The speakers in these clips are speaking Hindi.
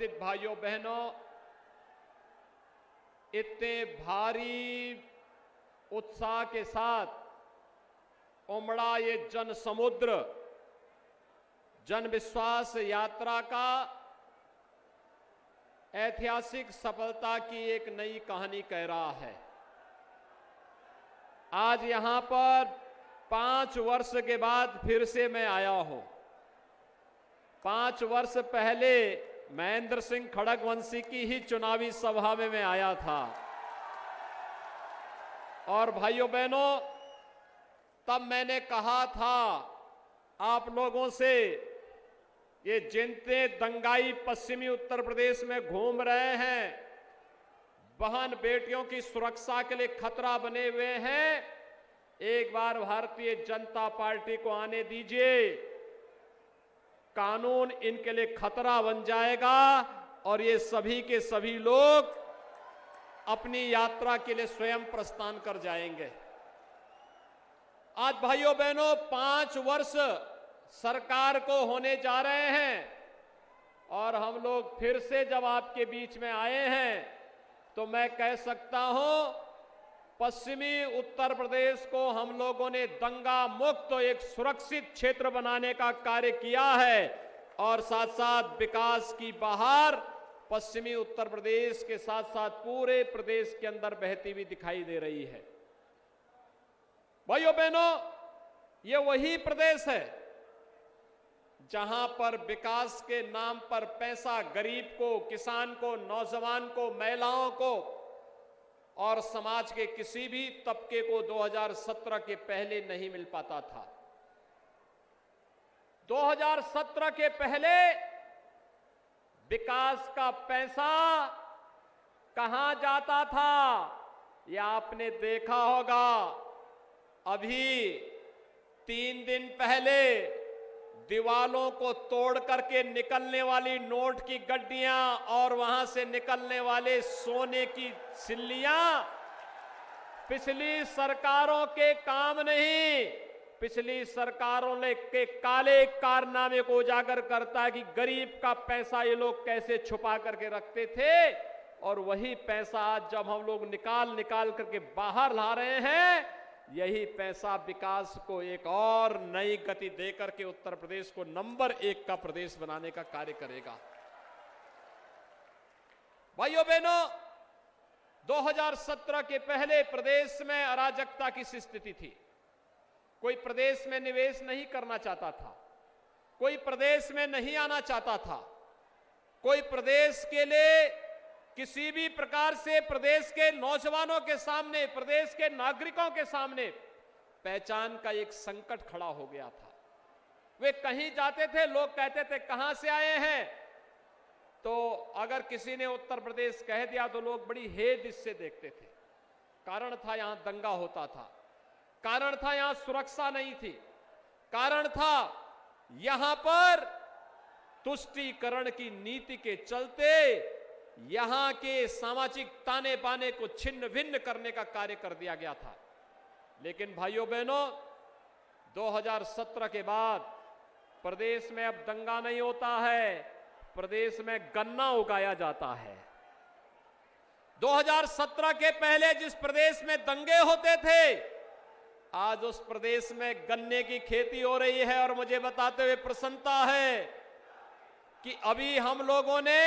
उपस्थित भाइयों बहनों, इतने भारी उत्साह के साथ उमड़ा ये जन समुद्र जन विश्वास यात्रा का ऐतिहासिक सफलता की एक नई कहानी कह रहा है। आज यहां पर 5 वर्ष के बाद फिर से मैं आया हूं। 5 वर्ष पहले महेंद्र सिंह खड़गवंशी की ही चुनावी सभा में मैं आया था और भाइयों बहनों, तब मैंने कहा था आप लोगों से, ये जितने दंगाई पश्चिमी उत्तर प्रदेश में घूम रहे हैं, बहन बेटियों की सुरक्षा के लिए खतरा बने हुए हैं, एक बार भारतीय जनता पार्टी को आने दीजिए। कानून इनके लिए खतरा बन जाएगा और ये सभी के सभी लोग अपनी यात्रा के लिए स्वयं प्रस्थान कर जाएंगे। आज भाइयों बहनों 5 वर्ष सरकार को होने जा रहे हैं और हम लोग फिर से जब आपके बीच में आए हैं तो मैं कह सकता हूं, पश्चिमी उत्तर प्रदेश को हम लोगों ने दंगा मुक्त एक सुरक्षित क्षेत्र बनाने का कार्य किया है और साथ साथ विकास की बहार पश्चिमी उत्तर प्रदेश के साथ साथ पूरे प्रदेश के अंदर बहती हुई दिखाई दे रही है। भाइयों बहनों, ये वही प्रदेश है जहां पर विकास के नाम पर पैसा गरीब को, किसान को, नौजवान को, महिलाओं को और समाज के किसी भी तबके को 2017 के पहले नहीं मिल पाता था। 2017 के पहले विकास का पैसा कहां जाता था, यह आपने देखा होगा। अभी 3 दिन पहले दीवालों को तोड़ करके निकलने वाली नोट की गड्डियां और वहां से निकलने वाले सोने की सिल्लियां पिछली सरकारों के काम नहीं, पिछली सरकारों ने के काले कारनामे को उजागर करता है कि गरीब का पैसा ये लोग कैसे छुपा करके रखते थे। और वही पैसा आज जब हम लोग निकाल करके बाहर ला रहे हैं, यही पैसा विकास को एक और नई गति देकर के उत्तर प्रदेश को नंबर 1 का प्रदेश बनाने का कार्य करेगा। भाइयों बहनों, 2017 के पहले प्रदेश में अराजकता की स्थिति थी। कोई प्रदेश में निवेश नहीं करना चाहता था, कोई प्रदेश में नहीं आना चाहता था, कोई प्रदेश के लिए किसी भी प्रकार से प्रदेश के नौजवानों के सामने, प्रदेश के नागरिकों के सामने पहचान का एक संकट खड़ा हो गया था। वे कहीं जाते थे, लोग कहते थे कहां से आए हैं, तो अगर किसी ने उत्तर प्रदेश कह दिया तो लोग बड़ी हेद इससे देखते थे। कारण था यहां दंगा होता था, कारण था यहां सुरक्षा नहीं थी, कारण था यहां पर तुष्टीकरण की नीति के चलते यहां के सामाजिक ताने बाने को छिन्न भिन्न करने का कार्य कर दिया गया था। लेकिन भाइयों बहनों, 2017 के बाद प्रदेश में अब दंगा नहीं होता है, प्रदेश में गन्ना उगाया जाता है। 2017 के पहले जिस प्रदेश में दंगे होते थे, आज उस प्रदेश में गन्ने की खेती हो रही है। और मुझे बताते हुए प्रसन्नता है कि अभी हम लोगों ने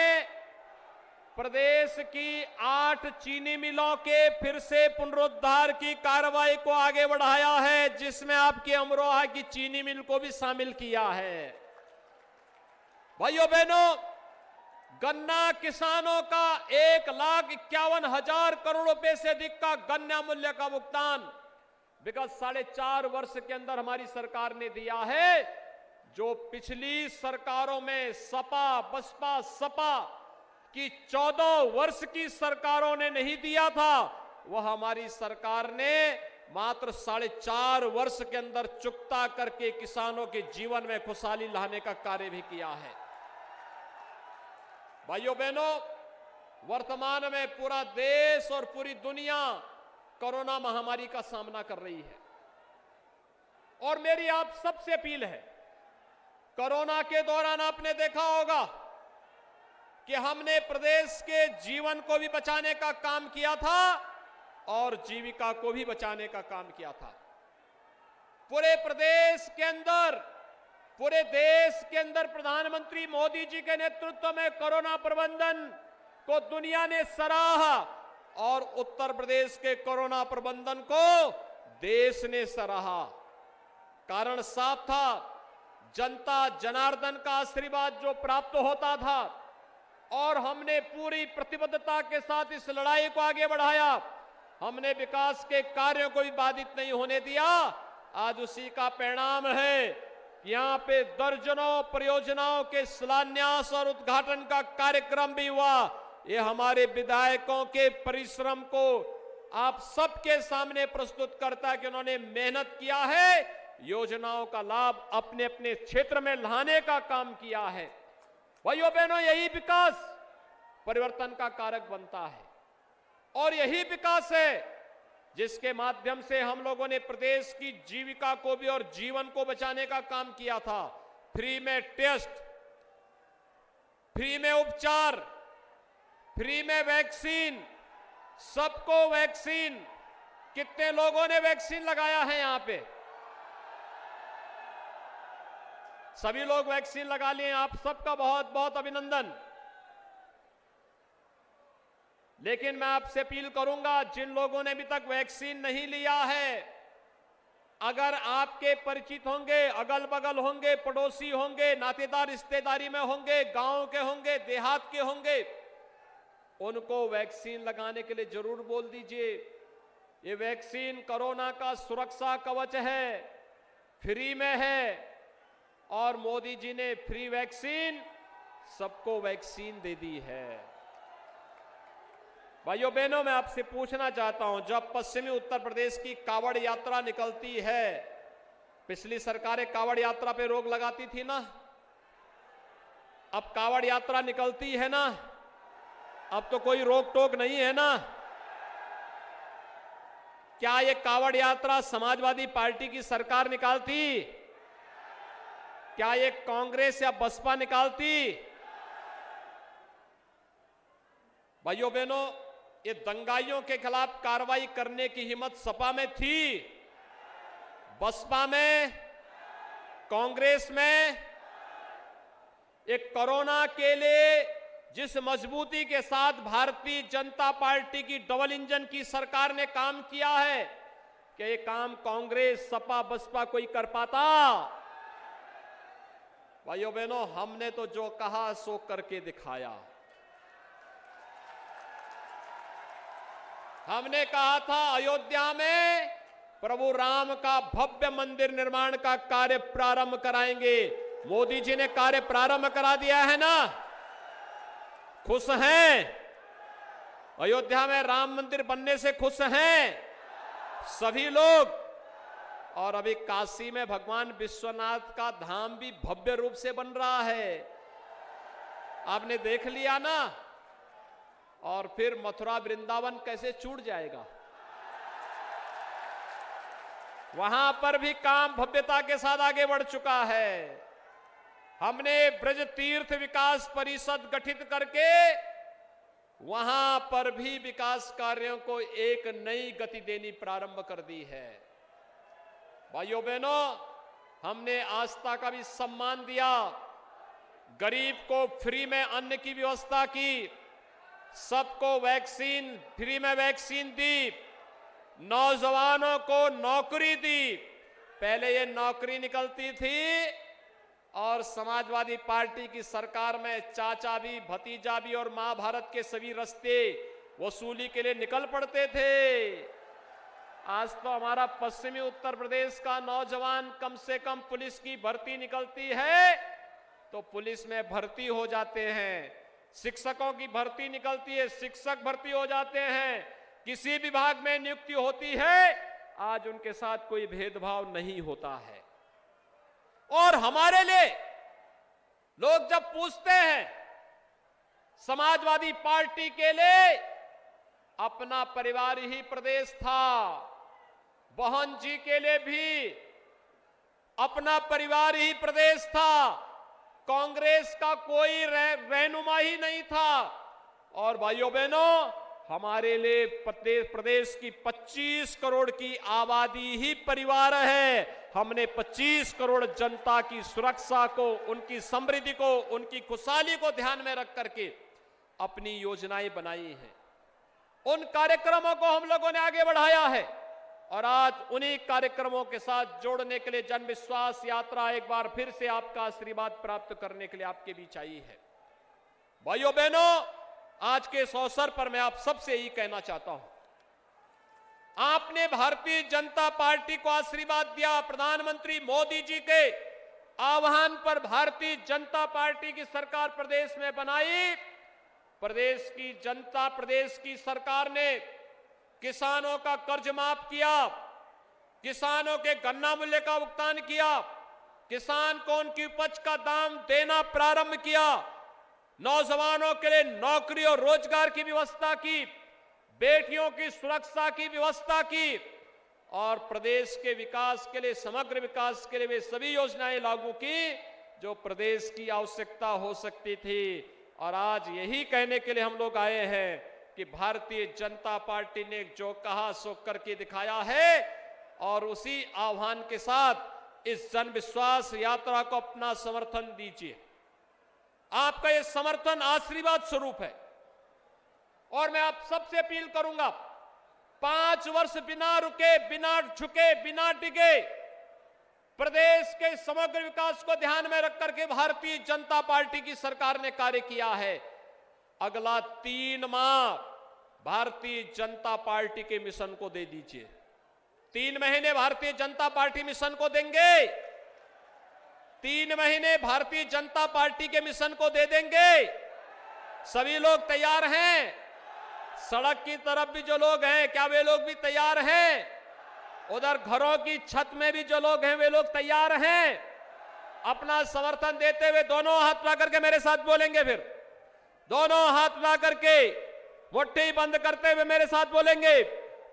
प्रदेश की 8 चीनी मिलों के फिर से पुनरुद्धार की कार्रवाई को आगे बढ़ाया है, जिसमें आपकी अमरोहा की चीनी मिल को भी शामिल किया है। भाइयों बहनों, गन्ना किसानों का 1,51,000 करोड़ रुपए से अधिक का गन्ना मूल्य का भुगतान विगत 4.5 वर्ष के अंदर हमारी सरकार ने दिया है, जो पिछली सरकारों में सपा, बसपा, सपा कि 14 वर्ष की सरकारों ने नहीं दिया था, वह हमारी सरकार ने मात्र 4.5 वर्ष के अंदर चुकता करके किसानों के जीवन में खुशहाली लाने का कार्य भी किया है। भाइयों बहनों, वर्तमान में पूरा देश और पूरी दुनिया कोरोना महामारी का सामना कर रही है और मेरी आप सबसे अपील है, कोरोना के दौरान आपने देखा होगा कि हमने प्रदेश के जीवन को भी बचाने का काम किया था और जीविका को भी बचाने का काम किया था। पूरे प्रदेश के अंदर, पूरे देश के अंदर प्रधानमंत्री मोदी जी के नेतृत्व में कोरोना प्रबंधन को दुनिया ने सराहा और उत्तर प्रदेश के कोरोना प्रबंधन को देश ने सराहा। कारण साफ था, जनता जनार्दन का आशीर्वाद जो प्राप्त होता था और हमने पूरी प्रतिबद्धता के साथ इस लड़ाई को आगे बढ़ाया। हमने विकास के कार्यों को भी बाधित नहीं होने दिया। आज उसी का परिणाम है कि यहां पे दर्जनों परियोजनाओं के शिलान्यास और उद्घाटन का कार्यक्रम भी हुआ। ये हमारे विधायकों के परिश्रम को आप सबके सामने प्रस्तुत करता है कि उन्होंने मेहनत किया है, योजनाओं का लाभ अपने अपने क्षेत्र में लाने का काम किया है। भाइयों बहनों, यही विकास परिवर्तन का कारक बनता है और यही विकास है जिसके माध्यम से हम लोगों ने प्रदेश की जीविका को भी और जीवन को बचाने का काम किया था। फ्री में टेस्ट, फ्री में उपचार, फ्री में वैक्सीन, सबको वैक्सीन। कितने लोगों ने वैक्सीन लगाया है यहां पे? सभी लोग वैक्सीन लगा लिए। आप सबका बहुत बहुत अभिनंदन। लेकिन मैं आपसे अपील करूंगा, जिन लोगों ने अभी तक वैक्सीन नहीं लिया है, अगर आपके परिचित होंगे, अगल बगल होंगे, पड़ोसी होंगे, नातेदार रिश्तेदारी में होंगे, गांव के होंगे, देहात के होंगे, उनको वैक्सीन लगाने के लिए जरूर बोल दीजिए। ये वैक्सीन कोरोना का सुरक्षा कवच है, फ्री में है और मोदी जी ने फ्री वैक्सीन सबको वैक्सीन दे दी है। भाइयों बहनों, मैं आपसे पूछना चाहता हूं, जब पश्चिमी उत्तर प्रदेश की कावड़ यात्रा निकलती है, पिछली सरकारें कावड़ यात्रा पे रोक लगाती थी ना, अब कावड़ यात्रा निकलती है ना, अब तो कोई रोक टोक नहीं है ना। क्या ये कावड़ यात्रा समाजवादी पार्टी की सरकार निकालती? क्या ये कांग्रेस या बसपा निकालती? भाइयों बहनों, ये दंगाइयों के खिलाफ कार्रवाई करने की हिम्मत सपा में थी, बसपा में, कांग्रेस में। एक कोरोना के लिए जिस मजबूती के साथ भारतीय जनता पार्टी की डबल इंजन की सरकार ने काम किया है, क्या ये काम कांग्रेस, सपा, बसपा कोई कर पाता? भाइयों बहनों, हमने तो जो कहा सो करके दिखाया। हमने कहा था अयोध्या में प्रभु राम का भव्य मंदिर निर्माण का कार्य प्रारंभ कराएंगे। मोदी जी ने कार्य प्रारंभ करा दिया है ना, खुश हैं? अयोध्या में राम मंदिर बनने से खुश हैं सभी लोग। और अभी काशी में भगवान विश्वनाथ का धाम भी भव्य रूप से बन रहा है, आपने देख लिया ना। और फिर मथुरा वृंदावन कैसे छूट जाएगा? वहां पर भी काम भव्यता के साथ आगे बढ़ चुका है। हमने ब्रज तीर्थ विकास परिषद गठित करके वहां पर भी विकास कार्यों को एक नई गति देनी प्रारंभ कर दी है। भाइयों बहनों, हमने आस्था का भी सम्मान दिया, गरीब को फ्री में अन्न की व्यवस्था की, सबको वैक्सीन, फ्री में वैक्सीन दी, नौजवानों को नौकरी दी। पहले ये नौकरी निकलती थी और समाजवादी पार्टी की सरकार में चाचा भी, भतीजा भी और महाभारत के सभी रास्ते वसूली के लिए निकल पड़ते थे। आज तो हमारा पश्चिमी उत्तर प्रदेश का नौजवान कम से कम पुलिस की भर्ती निकलती है तो पुलिस में भर्ती हो जाते हैं, शिक्षकों की भर्ती निकलती है, शिक्षक भर्ती हो जाते हैं, किसी विभाग में नियुक्ति होती है, आज उनके साथ कोई भेदभाव नहीं होता है। और हमारे लिए लोग जब पूछते हैं, समाजवादी पार्टी के लिए अपना परिवार ही प्रदेश था, बहन जी के लिए भी अपना परिवार ही प्रदेश था, कांग्रेस का कोई रहनुमा ही नहीं था। और भाइयों बहनों, हमारे लिए प्रदेश की 25 करोड़ की आबादी ही परिवार है। हमने 25 करोड़ जनता की सुरक्षा को, उनकी समृद्धि को, उनकी खुशहाली को ध्यान में रख करके अपनी योजनाएं बनाई हैं। उन कार्यक्रमों को हम लोगों ने आगे बढ़ाया है और आज उन्हीं कार्यक्रमों के साथ जोड़ने के लिए जन विश्वास यात्रा एक बार फिर से आपका आशीर्वाद प्राप्त करने के लिए आपके बीच आई है। भाइयों बहनों, आज के इस अवसर पर मैं आप सबसे यही कहना चाहता हूं, आपने भारतीय जनता पार्टी को आशीर्वाद दिया। प्रधानमंत्री मोदी जी के आह्वान पर भारतीय जनता पार्टी की सरकार प्रदेश में बनाई। प्रदेश की जनता, प्रदेश की सरकार ने किसानों का कर्ज माफ किया, किसानों के गन्ना मूल्य का भुगतान किया, किसान को उनकी उपज का दाम देना प्रारंभ किया, नौजवानों के लिए नौकरी और रोजगार की व्यवस्था की, बेटियों की सुरक्षा की व्यवस्था की और प्रदेश के विकास के लिए, समग्र विकास के लिए वे सभी योजनाएं लागू की जो प्रदेश की आवश्यकता हो सकती थी। और आज यही कहने के लिए हम लोग आए हैं कि भारतीय जनता पार्टी ने जो कहा सो करके दिखाया है और उसी आह्वान के साथ इस जन विश्वास यात्रा को अपना समर्थन दीजिए। आपका ये समर्थन आशीर्वाद स्वरूप है और मैं आप सबसे अपील करूंगा, 5 वर्ष बिना रुके, बिना झुके, बिना डिगे प्रदेश के समग्र विकास को ध्यान में रख करके भारतीय जनता पार्टी की सरकार ने कार्य किया है। अगला 3 माह भारतीय जनता पार्टी के मिशन को दे दीजिए। 3 महीने भारतीय जनता पार्टी मिशन को देंगे, 3 महीने भारतीय जनता पार्टी के मिशन को दे देंगे। सभी लोग तैयार हैं? सड़क की तरफ भी जो लोग हैं, क्या वे लोग भी तैयार हैं? उधर घरों की छत में भी जो लोग हैं वे लोग तैयार हैं? अपना समर्थन देते हुए दोनों हाथ ला करके मेरे साथ बोलेंगे। फिर दोनों हाथ ला करके मुट्ठी बंद करते हुए मेरे साथ बोलेंगे,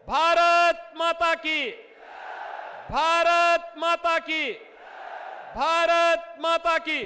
भारत माता की, भारत माता की, भारत माता की।